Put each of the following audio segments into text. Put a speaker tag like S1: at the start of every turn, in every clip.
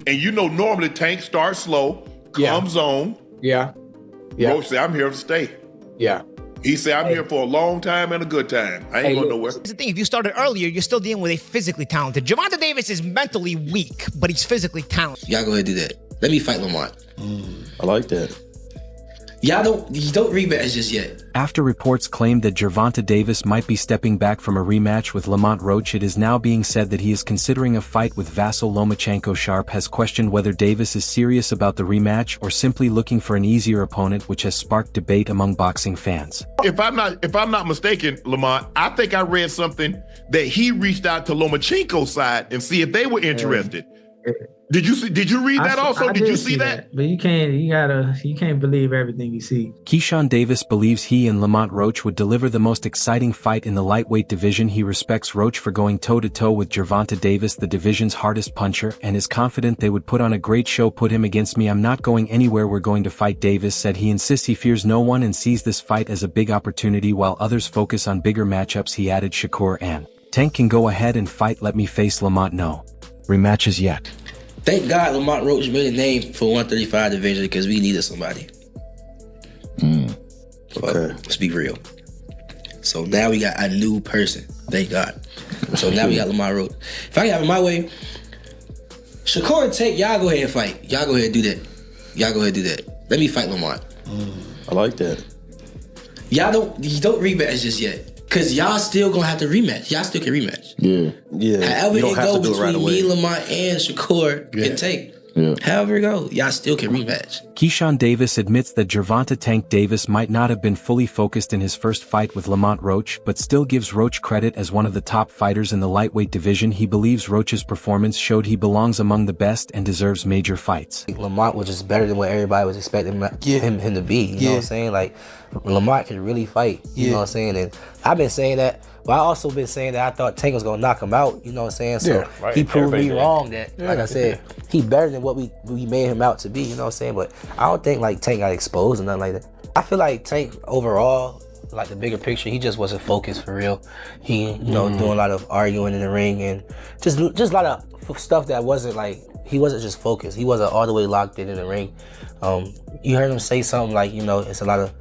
S1: And you know, normally Tank starts slow, comes on.
S2: Yeah.
S1: Roach said, I'm here to stay.
S2: Yeah.
S1: He said, I'm here for a long time and a good time. I ain't going nowhere.
S3: Here's the thing, if you started earlier, you're still dealing with a physically talented. Gervonta Davis is mentally weak, but he's physically talented.
S4: Y'all go ahead and do that. Let me fight Lamont.
S5: I like that.
S4: Y'all don't rematch just yet.
S6: After reports claimed that Gervonta Davis might be stepping back from a rematch with Lamont Roach, it is now being said that he is considering a fight with Vasyl Lomachenko. Sharpe has questioned whether Davis is serious about the rematch or simply looking for an easier opponent, which has sparked debate among boxing fans.
S1: If I'm not mistaken, Lamont, I think I read something that he reached out to Lomachenko's side and see if they were interested. Did you read that also? Did you see that?
S7: But you can't believe everything you see.
S6: Keyshawn Davis believes he and Lamont Roach would deliver the most exciting fight in the lightweight division. He respects Roach for going toe-to-toe with Gervonta Davis, the division's hardest puncher, and is confident they would put on a great show. Put him against me, I'm not going anywhere, we're going to fight. Davis said he insists he fears no one and sees this fight as a big opportunity while others focus on bigger matchups. He added, Shakur and Tank can go ahead and fight, let me face Lamont, no rematches yet.
S4: Thank God Lamont Roach made a name for 135 division because we needed somebody.
S5: Okay.
S4: Let's be real. So now we got a new person. Thank God. So now we got Lamont Roach. If I got it my way, Shakur and Tank, y'all go ahead and fight. Y'all go ahead and do that. Y'all go ahead and do that. Let me fight Lamont.
S5: I like that.
S4: Y'all don't rematch just yet. Cause y'all still gonna have to rematch. Y'all still can rematch.
S5: Yeah.
S4: However it go between me, Lamont, and Shakur and Tank.
S5: Yeah.
S4: However it go, y'all still can rematch.
S6: Keyshawn Davis admits that Gervonta Tank Davis might not have been fully focused in his first fight with Lamont Roach, but still gives Roach credit as one of the top fighters in the lightweight division. He believes Roach's performance showed he belongs among the best and deserves major fights.
S4: Lamont was just better than what everybody was expecting him to be. You know what I'm saying? Like, Lamont can really fight. You know what I'm saying? And I've been saying that. But I also been saying that I thought Tank was gonna knock him out. You know what I'm saying? So he proved me wrong. That, like I said, he better than what we made him out to be. You know what I'm saying? But I don't think like Tank got exposed or nothing like that. I feel like Tank overall, like the bigger picture, he just wasn't focused for real. He, doing a lot of arguing in the ring and just a lot of stuff that wasn't like, he wasn't just focused. He wasn't all the way locked in the ring. You heard him say something like, it's a lot of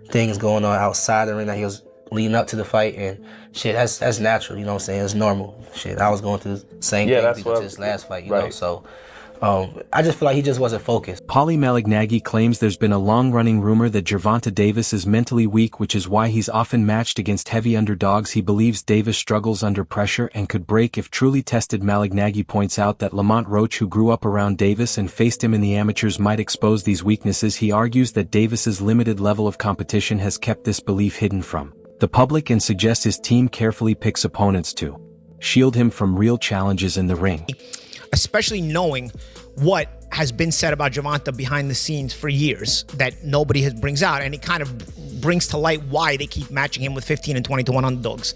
S4: things going on outside the ring that he was leading up to the fight, and shit, that's natural, you know what I'm saying? It's normal. Shit, I was going through the same thing with this last fight, you know, so I just feel like he just wasn't focused.
S6: Paulie Malignaggi claims there's been a long-running rumor that Gervonta Davis is mentally weak, which is why he's often matched against heavy underdogs. He believes Davis struggles under pressure and could break if truly tested. Malignaggi points out that Lamont Roach, who grew up around Davis and faced him in the amateurs, might expose these weaknesses. He argues that Davis's limited level of competition has kept this belief hidden from the public and suggests his team carefully picks opponents to shield him from real challenges in the ring.
S3: Especially knowing what has been said about Gervonta behind the scenes for years that nobody brings out, and it kind of brings to light why they keep matching him with 15 and 20 to 1 underdogs.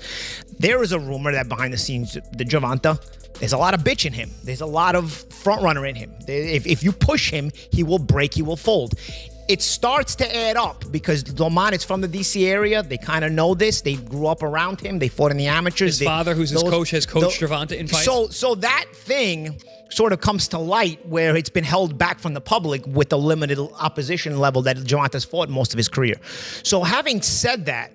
S3: There is a rumor that behind the scenes, the Gervonta, there's a lot of bitch in him. There's a lot of front runner in him. If you push him, he will break, he will fold. It starts to add up because Lamont is from the DC area. They kind of know this. They grew up around him. They fought in the amateurs.
S8: His father, who's his coach, has coached Gervonta in fights.
S3: So that thing sort of comes to light where it's been held back from the public with the limited opposition level that Gervonta's fought most of his career. So having said that,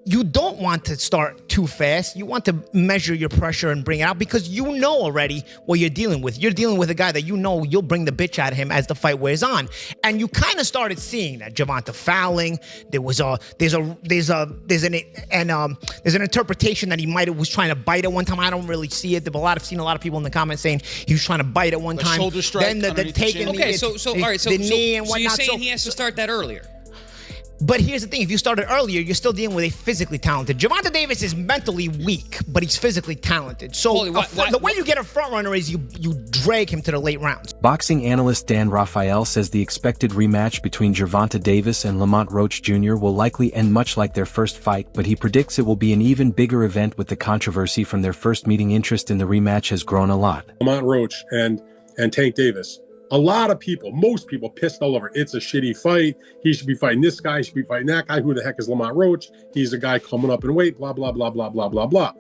S3: you don't want to start too fast. You want to measure your pressure and bring it out because you know already what you're dealing with. You're dealing with a guy that you know you'll bring the bitch out of him as the fight wears on. And you kind of started seeing that. Gervonta fouling. There's an interpretation that he was trying to bite at one time. I don't really see it. I've seen a lot of people in the comments saying he was trying to bite at one time.
S8: Shoulder strike.
S3: Then the taking
S8: okay, so all right, so
S3: knee and whatnot.
S8: You're saying he has to start that earlier.
S3: But here's the thing, if you started earlier, you're still dealing with a physically talented. Gervonta Davis is mentally weak, but he's physically talented. So the way you get a front runner is you drag him to the late rounds.
S6: Boxing analyst Dan Rafael says the expected rematch between Gervonta Davis and Lamont Roach Jr. will likely end much like their first fight, but he predicts it will be an even bigger event with the controversy from their first meeting. Interest in the rematch has grown a lot.
S9: Lamont Roach and Tank Davis. A lot of people, most people, pissed all over. It's a shitty fight. He should be fighting this guy. He should be fighting that guy. Who the heck is Lamont Roach? He's a guy coming up in weight, blah, blah, blah, blah, blah, blah, blah.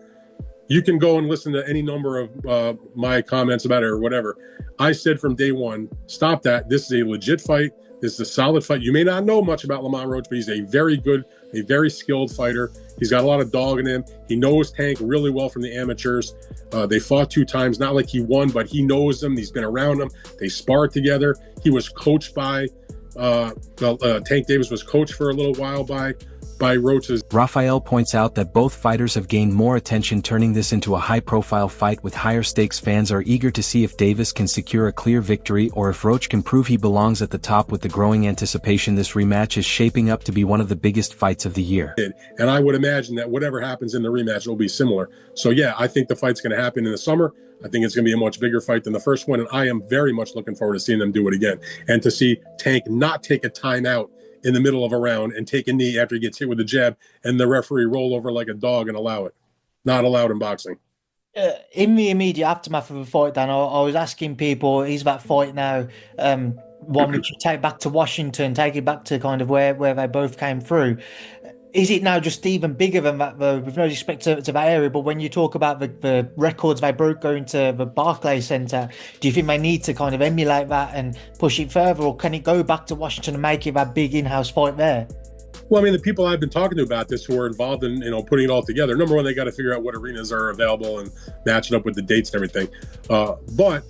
S9: You can go and listen to any number of my comments about it or whatever. I said from day one, stop that. This is a legit fight. This is a solid fight. You may not know much about Lamont Roach, but he's a very good, a very skilled fighter. He's got a lot of dog in him. He knows Tank really well from the amateurs. They fought 2 times, not like he won, but he knows them. He's been around them. They sparred together. He was coached by, Tank Davis was coached for a little while by Roach's.
S6: Raphael points out that both fighters have gained more attention, turning this into a high-profile fight with higher stakes. Fans are eager to see if Davis can secure a clear victory or if Roach can prove he belongs at the top. With the growing anticipation, this rematch is shaping up to be one of the biggest fights of the year.
S9: And I would imagine that whatever happens in the rematch will be similar. So yeah, I think the fight's going to happen in the summer. I think it's going to be a much bigger fight than the first one, and I am very much looking forward to seeing them do it again and to see Tank not take a timeout in the middle of a round and take a knee after he gets hit with a jab and the referee roll over like a dog and allow it. Not allowed in boxing.
S2: In the immediate aftermath of the fight, Dan, I was asking people, is that fight now one we should take back to Washington, take it back to kind of where they both came through? Is it now just even bigger than that, though, with no respect to that area? But when you talk about the records they broke going to the Barclays Center, do you think they need to kind of emulate that and push it further, or can it go back to Washington and make it that big in-house fight there?
S9: Well, I mean, the people I've been talking to about this who are involved in, putting it all together, number one, they got to figure out what arenas are available and match it up with the dates and everything. But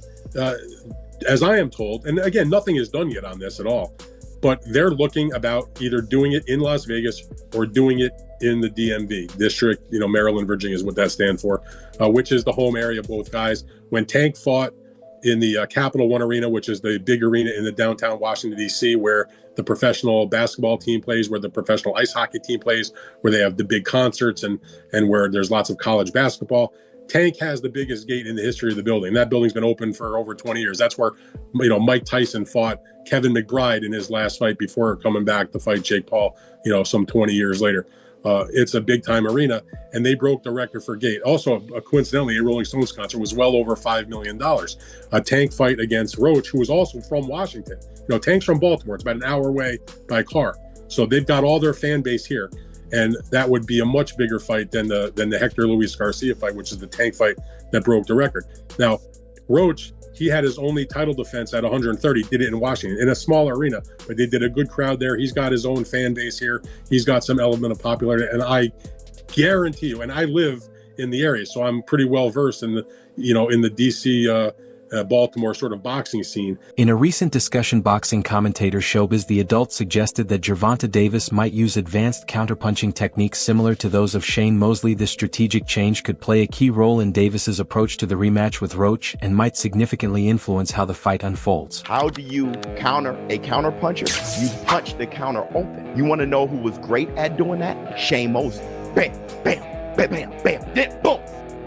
S9: as I am told, and again, nothing is done yet on this at all, but they're looking about either doing it in Las Vegas or doing it in the DMV district, Maryland, Virginia is what that stands for, which is the home area of both guys. When Tank fought in the Capital One Arena, which is the big arena in the downtown Washington, D.C., where the professional basketball team plays, where the professional ice hockey team plays, where they have the big concerts and where there's lots of college basketball, Tank has the biggest gate in the history of the building. That building's been open for over 20 years. That's where, Mike Tyson fought Kevin McBride in his last fight before coming back to fight Jake Paul, some 20 years later. It's a big time arena, and they broke the record for gate. Also, coincidentally, a Rolling Stones concert was well over $5 million. A Tank fight against Roach, who was also from Washington. Tank's from Baltimore. It's about an hour away by car. So they've got all their fan base here. And that would be a much bigger fight than the Hector Luis Garcia fight, which is the Tank fight that broke the record. Now, Roach, he had his only title defense at 130, did it in Washington, in a small arena, but they did a good crowd there. He's got his own fan base here. He's got some element of popularity, and I guarantee you, and I live in the area, so I'm pretty well versed in the, in the DC, Baltimore sort of boxing scene.
S6: In a recent discussion, boxing commentator Showbiz the Adult suggested that Gervonta Davis might use advanced counterpunching techniques similar to those of Shane Mosley. This strategic change could play a key role in Davis's approach to the rematch with Roach and might significantly influence how the fight unfolds.
S10: How do you counter a counterpuncher? You punch the counter open. You want to know who was great at doing that? Shane Mosley. Bam, bam, bam, bam, bam, then boom.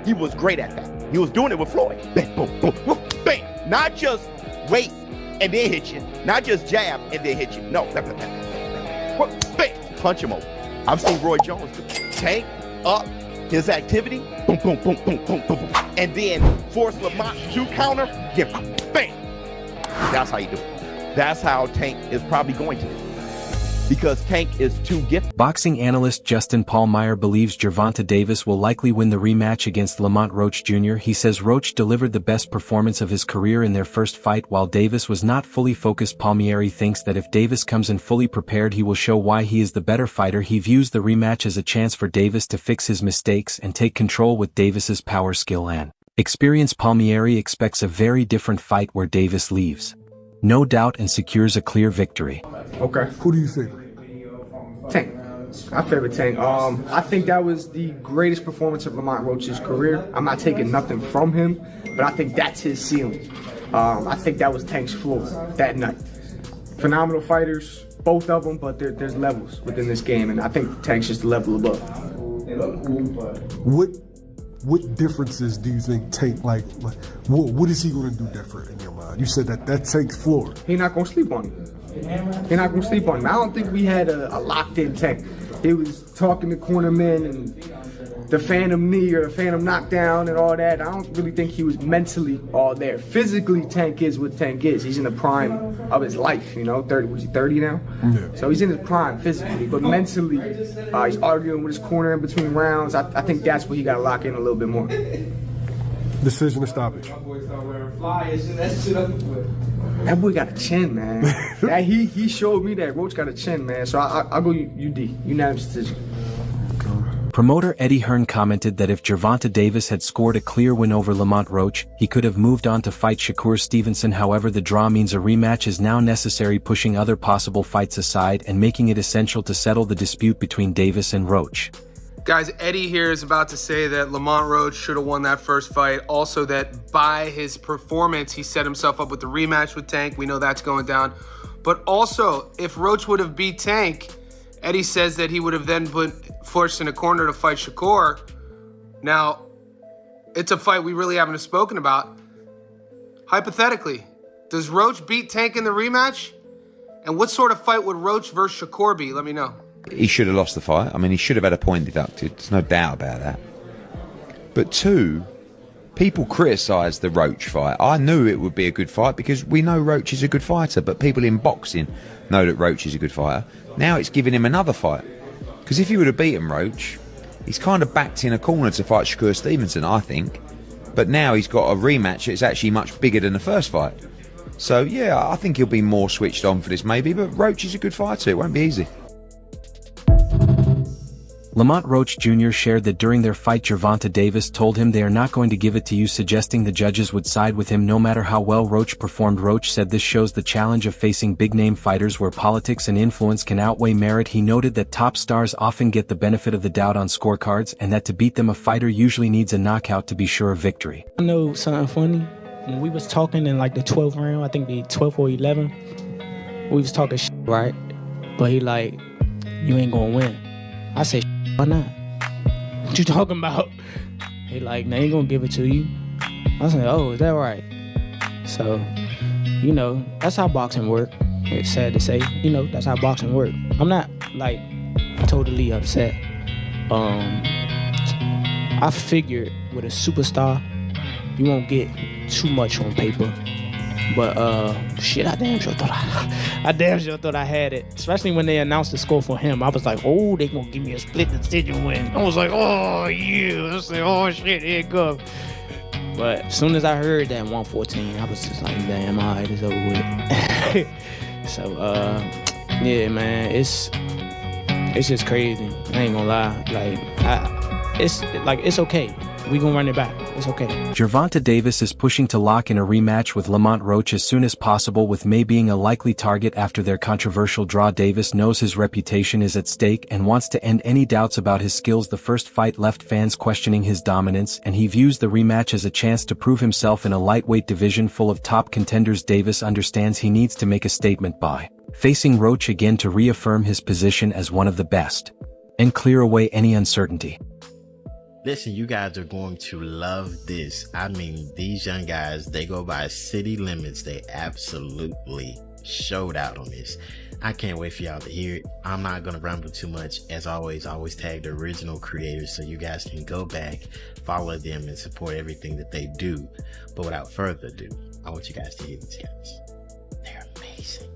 S10: He was great at that. He was doing it with Floyd. Bam, boom, boom, boom, bam. Not just wait and then hit you. Not just jab and then hit you. No. Bam, bam, bam, bam. Bam. Punch him over. I've seen Roy Jones do Tank up his activity. Boom, boom, boom, boom, boom, boom, boom. And then force Lamont to counter. Give bam. That's how you do it. That's how Tank is probably going to do it. Because Tank is too gifted.
S6: Boxing analyst Justin Paulmeyer believes Gervonta Davis will likely win the rematch against Lamont Roach Jr. He says Roach delivered the best performance of his career in their first fight while Davis was not fully focused. Palmieri thinks that if Davis comes in fully prepared, he will show why he is the better fighter. He views the rematch as a chance for Davis to fix his mistakes and take control with Davis's power, skill and experience. Palmieri expects a very different fight where Davis leaves no doubt and secures a clear victory.
S11: Okay.
S12: Who do you favor?
S11: Tank. I favor Tank. I think that was the greatest performance of Lamont Roach's career. I'm not taking nothing from him, but I think that's his ceiling. I think that was Tank's floor that night. Phenomenal fighters, both of them, but there's levels within this game, and I think Tank's just a level above.
S12: What differences do you think Tank what is he going to do different in your mind? You said that Tank's floor.
S11: He's not going to sleep on him. He's not going to sleep on him. I don't think we had a locked-in Tank. He was talking to cornermen, and the phantom knee or the phantom knockdown and all that. I don't really think he was mentally all there. Physically, Tank is what Tank is. He's in the prime of his life, you know. 30, was he 30 now? Yeah. So he's in his prime physically, but mentally, he's arguing with his corner in between rounds. I think that's where he got to lock in a little bit more.
S12: Decision to stoppage.
S11: That boy got a chin, man. He showed me that Roach got a chin, man. So I'll go UD, unanimous decision.
S6: Promoter Eddie Hearn commented that if Gervonta Davis had scored a clear win over Lamont Roach, he could have moved on to fight Shakur Stevenson. However, the draw means a rematch is now necessary, pushing other possible fights aside and making it essential to settle the dispute between Davis and Roach.
S13: Guys, Eddie here is about to say that Lamont Roach should have won that first fight. Also that by his performance, he set himself up with the rematch with Tank. We know that's going down. But also, if Roach would have beat Tank, Eddie says that he would have then put forced in a corner to fight Shakur. Now, it's a fight we really haven't spoken about. Hypothetically, does Roach beat Tank in the rematch? And what sort of fight would Roach versus Shakur be? Let me know.
S14: He should have lost the fight. I mean, he should have had a point deducted. There's no doubt about that. But two, people criticised the Roach fight. I knew it would be a good fight because we know Roach is a good fighter, but people in boxing know that Roach is a good fighter. Now it's giving him another fight. Because if he would have beaten Roach, he's kind of backed in a corner to fight Shakur Stevenson, I think. But now he's got a rematch that's actually much bigger than the first fight. So, yeah, I think he'll be more switched on for this maybe, but Roach is a good fighter. It won't be easy.
S6: Lamont Roach Jr. shared that during their fight Gervonta Davis told him they are not going to give it to you, suggesting the judges would side with him no matter how well Roach performed. Roach said this shows the challenge of facing big-name fighters where politics and influence can outweigh merit. He noted that top stars often get the benefit of the doubt on scorecards and that to beat them a fighter usually needs a knockout to be sure of victory.
S15: I know something funny. When we was talking in like the 12th round, I think the 12th or 11th, we was talking shit, right? But he like, you ain't gonna win. I said, why not? What you talking about? He like, they ain't gonna give it to you. I said, oh, is that right? So, you know, that's how boxing work. It's sad to say, you know, that's how boxing work. I'm not like totally upset. I figured with a superstar, you won't get too much on paper. But shit, I damn sure thought I had it. Especially when they announced the score for him. I was like, oh, they gonna give me a split decision win. I was like, oh yeah. I said, oh shit, here it goes. But as soon as I heard that 114, I was just like, damn, all right, it's over with. So yeah, man, it's just crazy. I ain't gonna lie. Like, it's okay. We gonna run it back. It's okay.
S6: Gervonta Davis is pushing to lock in a rematch with Lamont Roach as soon as possible, with May being a likely target after their controversial draw. Davis knows his reputation is at stake and wants to end any doubts about his skills. The first fight left fans questioning his dominance, and he views the rematch as a chance to prove himself in a lightweight division full of top contenders. Davis understands he needs to make a statement by facing Roach again to reaffirm his position as one of the best and clear away any uncertainty.
S16: Listen, you guys are going to love this. I mean, these young guys, they go by city limits. They absolutely showed out on this. I can't wait for y'all to hear it. I'm not going to ramble too much. As always tag the original creators so you guys can go back, follow them, and support everything that they do. But without further ado, I want you guys to hear these guys. They're amazing.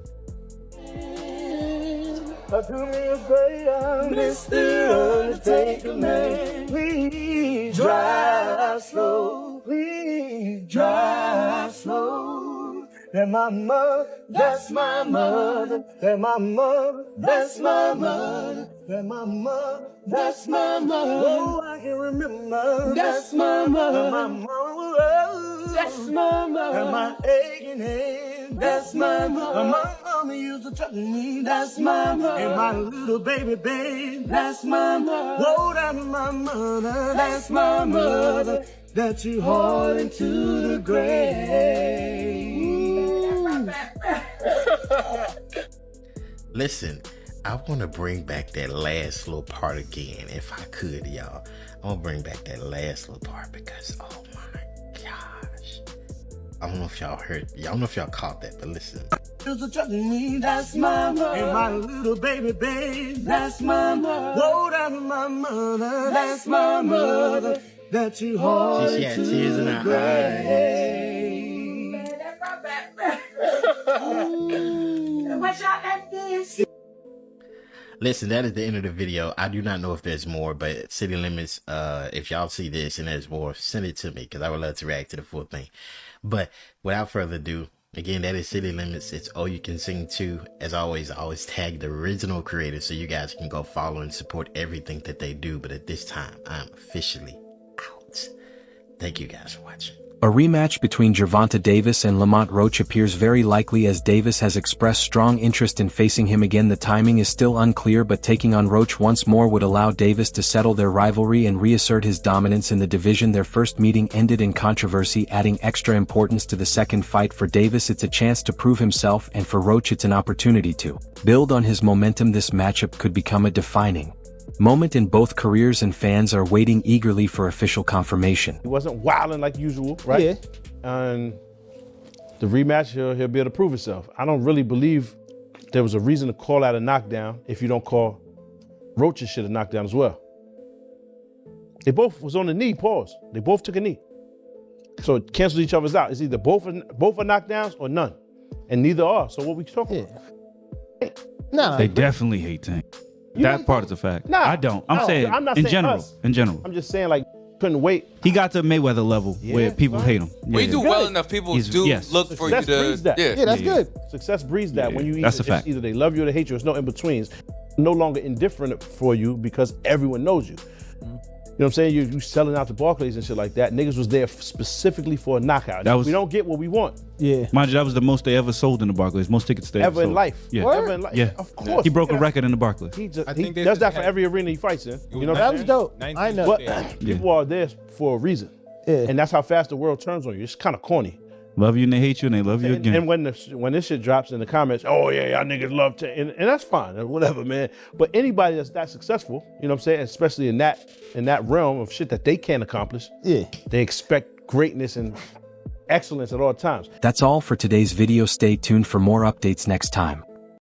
S17: Do me a favor, Mr. Undertaker, man. Please drive slow. Please drive slow. That my mother, that's my mother. That my mother, that's my mother. That my mother, that's my mother. Oh, I can remember. That's my mother. My mama, that's my mother. And my aching head, that's my mother. My mama used to tell me, that's my mother. And my little baby, that's my mother. Oh, that's my mother, that's my mother. That you haul into the grave.
S16: Listen, I want to bring back that last little part again, if I could, y'all. I want to bring back that last little part because, oh my gosh. I don't know if y'all heard, I don't know if y'all caught that, but listen.
S17: That's mama. And my little baby, that's mama. Whoa, that's my mother. That's my mother. That you hold.
S16: She had tears in her eyes.
S17: Watch out that this.
S16: Listen, that is the end of the video. I do not know if there's more, but City Limits, if y'all see this and there's more, send it to me because I would love to react to the full thing. But without further ado, again, that is City Limits. It's All You Can Sing 2. As always, I always tag the original creators so you guys can go follow and support everything that they do. But at this time, I'm officially out. Thank you guys for watching.
S6: A rematch between Gervonta Davis and Lamont Roach appears very likely, as Davis has expressed strong interest in facing him again. The timing is still unclear, but taking on Roach once more would allow Davis to settle their rivalry and reassert his dominance in the division. Their first meeting ended in controversy, adding extra importance to the second fight. For Davis, it's a chance to prove himself, and for Roach, it's an opportunity to build on his momentum. This matchup could become a defining moment in both careers, and fans are waiting eagerly for official confirmation.
S18: He wasn't wilding like usual, right?
S19: Yeah.
S18: And the rematch, he'll be able to prove himself. I don't really believe there was a reason to call out a knockdown if you don't call Roach's shit a knockdown as well. They both was on the knee, pause. They both took a knee. So it cancels each other's out. It's either both are knockdowns or none. And neither are. So what we talking about?
S19: No,
S20: they definitely hate Tank. That part is a fact.
S18: Nah,
S20: I don't. I'm saying
S18: I'm not
S20: in
S18: saying
S20: general.
S18: us.
S20: In general.
S18: I'm just saying, like, couldn't wait.
S20: He got to Mayweather level where people hate him.
S21: When you do well enough, people look for you to.
S18: Breeds that.
S19: Yeah, that's good.
S18: Success breeds that. When you
S20: that's a fact.
S18: Either they love you or they hate you. There's no in betweens. No longer indifferent for you because everyone knows you. You know what I'm saying? You selling out to Barclays and shit like that. Niggas was there specifically for a knockout. We don't get what we want.
S19: Yeah.
S20: Mind you, that was the most they ever sold in the Barclays. Most tickets they
S18: ever in
S20: sold.
S18: life.
S20: Yeah.
S18: Ever in life.
S20: Yeah.
S18: Of course.
S20: He broke a record in the Barclays.
S18: He does that for every arena he fights in. You know
S19: that was dope. I know.
S18: But people are there for a reason.
S19: Yeah.
S18: And that's how fast the world turns on you. It's kind of corny.
S20: Love you and they hate you and they love you again.
S18: And when this shit drops in the comments, oh yeah, y'all niggas love to, and that's fine, whatever, man. But anybody that's that successful, you know what I'm saying, especially in that realm of shit that they can't accomplish, they expect greatness and excellence at all times.
S6: That's all for today's video. Stay tuned for more updates next time.